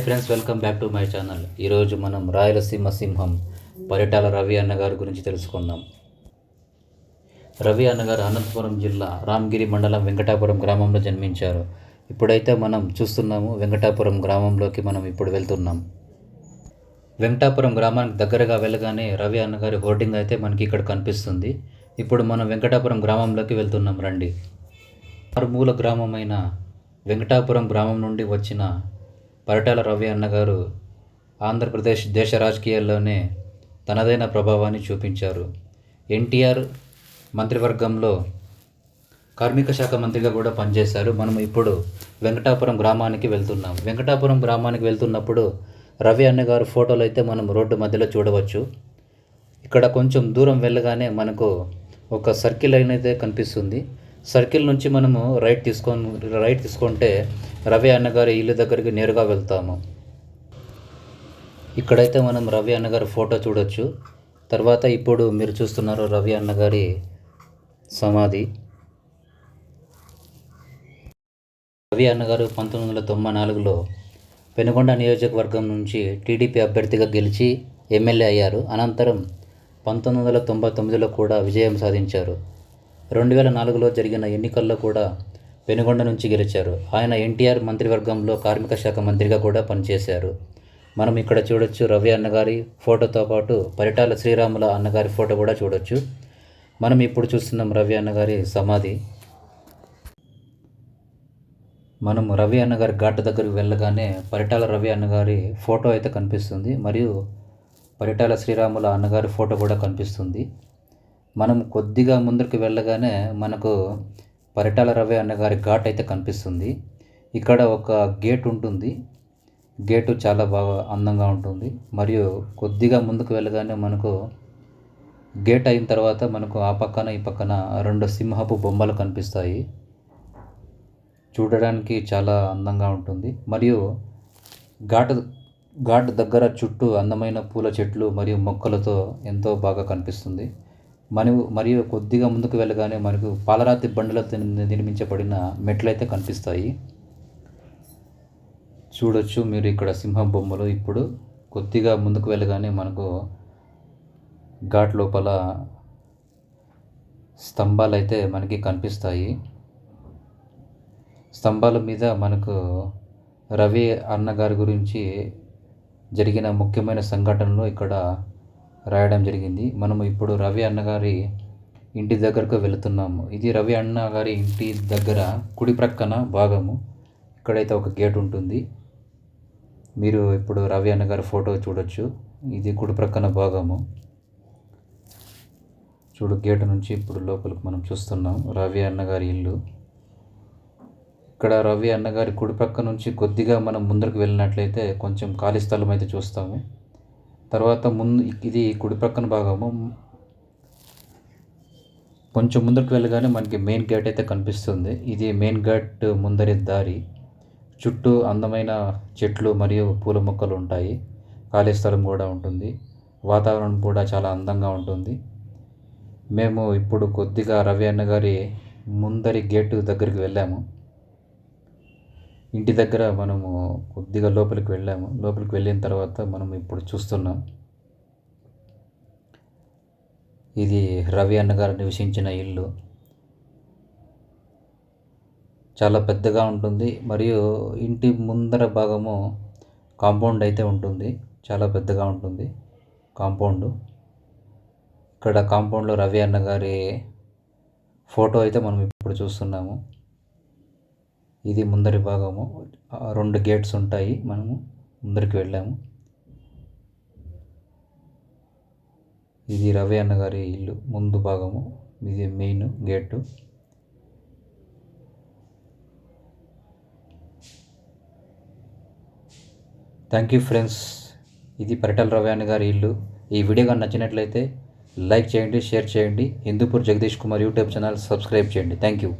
Friends, welcome back to my channel. ఈరోజు మనం రాయలసీమ సింహం పరిటాల రవి అన్నగారి గురించి తెలుసుకుందాం. రవి అన్నగారు అనంతపురం జిల్లా రామగిరి మండలం వెంకటాపురం గ్రామంలో జన్మించారు. ఇప్పుడైతే మనం చూస్తున్నాము వెంకటాపురం గ్రామంలోకి మనం ఇప్పుడు వెళ్తున్నాం. వెంకటాపురం గ్రామానికి దగ్గరగా వెళ్ళగానే రవి అన్నగారి హోర్డింగ్ అయితే మనకి ఇక్కడ కనిపిస్తుంది. ఇప్పుడు మనం వెంకటాపురం గ్రామంలోకి వెళ్తున్నాం, రండి. మారుమూల గ్రామమైన వెంకటాపురం గ్రామం నుండి వచ్చిన పరిటాల రవి అన్నగారు ఆంధ్రప్రదేశ్ దేశ రాజకీయాల్లోనే తనదైన ప్రభావాన్ని చూపించారు. ఎన్టీఆర్ మంత్రివర్గంలో కార్మిక శాఖ మంత్రిగా కూడా పనిచేశారు. మనం ఇప్పుడు వెంకటాపురం గ్రామానికి వెళ్తున్నాం. వెంకటాపురం గ్రామానికి వెళ్తున్నప్పుడు రవి అన్నగారు ఫోటోలు అయితే మనం రోడ్డు మధ్యలో చూడవచ్చు. ఇక్కడ కొంచెం దూరం వెళ్ళగానే ఒక సర్కిల్ అయితే కనిపిస్తుంది. సర్కిల్ నుంచి మనము రైట్ తీసుకుంటే రవి అన్నగారి ఇల్లు దగ్గరికి నేరుగా వెళ్తాము. ఇక్కడైతే మనం రవి అన్నగారి ఫోటో చూడొచ్చు. తర్వాత ఇప్పుడు మీరు చూస్తున్నారు రవి అన్నగారి సమాధి. రవి అన్నగారు 1994లో పెనుగొండ నియోజకవర్గం నుంచి టీడీపీ అభ్యర్థిగా గెలిచి ఎమ్మెల్యే అయ్యారు. అనంతరం 1999లో కూడా విజయం సాధించారు. 2004లో జరిగిన ఎన్నికల్లో కూడా పెనుగొండ నుంచి గెలిచారు. ఆయన ఎన్టీఆర్ మంత్రివర్గంలో కార్మిక శాఖ మంత్రిగా కూడా పనిచేశారు. మనం ఇక్కడ చూడొచ్చు రవి అన్నగారి ఫోటోతో పాటు పరిటాల శ్రీరాముల అన్నగారి ఫోటో కూడా చూడొచ్చు. మనం ఇప్పుడు చూస్తున్నాం రవి అన్నగారి సమాధి. మనం రవి అన్నగారి ఘాట్ దగ్గరికి వెళ్ళగానే పరిటాల రవి అన్నగారి ఫోటో అయితే కనిపిస్తుంది, మరియు పరిటాల శ్రీరాముల అన్నగారి ఫోటో కూడా కనిపిస్తుంది. మనం కొద్దిగా ముందుకు వెళ్ళగానే మనకు పరిటాల రవి అన్నగారి ఘాట్ అయితే కనిపిస్తుంది. ఇక్కడ ఒక గేట్ ఉంటుంది. గేటు చాలా బాగా అందంగా ఉంటుంది. మరియు కొద్దిగా ముందుకు వెళ్ళగానే మనకు గేట్ అయిన తర్వాత మనకు ఆ పక్కన ఈ పక్కన 2 సింహపు బొమ్మలు కనిపిస్తాయి. చూడడానికి చాలా అందంగా ఉంటుంది. మరియు ఘాట్ దగ్గర చుట్టూ అందమైన పూల చెట్లు మరియు మొక్కలతో ఎంతో బాగా కనిపిస్తుంది. మరియు కొద్దిగా ముందుకు వెళ్ళగానే మనకు పాలరాతి బండలతో నిర్మించబడిన మెట్లయితే కనిపిస్తాయి. చూడొచ్చు మీరు ఇక్కడ సింహం బొమ్మలు. ఇప్పుడు కొద్దిగా ముందుకు వెళ్ళగానే మనకు ఘాట్ లోపల స్తంభాలు అయితే మనకి కనిపిస్తాయి. స్తంభాల మీద మనకు రవి అన్నగారి గురించి జరిగిన ముఖ్యమైన సంఘటనలు ఇక్కడ రాయడం జరిగింది. మనము ఇప్పుడు రవి అన్నగారి ఇంటి దగ్గరకు వెళుతున్నాము. ఇది రవి అన్నగారి ఇంటి దగ్గర కుడి ప్రక్కన భాగము. ఇక్కడైతే ఒక గేట్ ఉంటుంది. మీరు ఇప్పుడు రవి అన్నగారి ఫోటో చూడొచ్చు. ఇది కుడి ప్రక్కన భాగము. గేటు నుంచి ఇప్పుడు లోపలికి మనం చూస్తున్నాం రవి అన్నగారి ఇల్లు. ఇక్కడ రవి అన్నగారి కుడి ప్రక్క నుంచి కొద్దిగా మనం ముందరకు వెళ్ళినట్లయితే కొంచెం ఖాళీ స్థలం అయితే చూస్తాము. తర్వాత ఇది కుడి ప్రక్కన భాగము. కొంచెం ముందుకు వెళ్ళగానే మనకి మెయిన్ గేట్ అయితే కనిపిస్తుంది. ఇది మెయిన్ గేట్ ముందరి దారి. చుట్టూ అందమైన చెట్లు మరియు పూల మొక్కలు ఉంటాయి. ఖాళీ స్థలం కూడా ఉంటుంది. వాతావరణం కూడా చాలా అందంగా ఉంటుంది. మేము ఇప్పుడు కొద్దిగా రవి అన్నగారి ముందరి గేటు దగ్గరికి వెళ్ళాము. ఇంటి దగ్గర మనము కొద్దిగా లోపలికి వెళ్ళాము. లోపలికి వెళ్ళిన తర్వాత మనం ఇప్పుడు చూస్తున్నాం ఇది రవి అన్నగారు నివసించిన ఇల్లు. చాలా పెద్దగా ఉంటుంది. మరియు ఇంటి ముందర భాగము కాంపౌండ్ అయితే ఉంటుంది. చాలా పెద్దగా ఉంటుంది కాంపౌండ్. ఇక్కడ కాంపౌండ్లో రవి అన్నగారి ఫోటో అయితే మనం ఇప్పుడు చూస్తున్నాము. ఇది ముందరి భాగము. 2 గేట్స్ ఉంటాయి. మనము ముందరికి వెళ్ళాము. ఇది రవి అన్నగారి ఇల్లు ముందు భాగము. ఇది main gate. Thank you friends. ఇది పరిటాల రవి అన్నగారి ఇల్లు. ఈ వీడియో కానీ నచ్చినట్లయితే లైక్ చేయండి, షేర్ చేయండి. Hindupur Jagadish Kumar YouTube channel subscribe చేయండి. Thank you.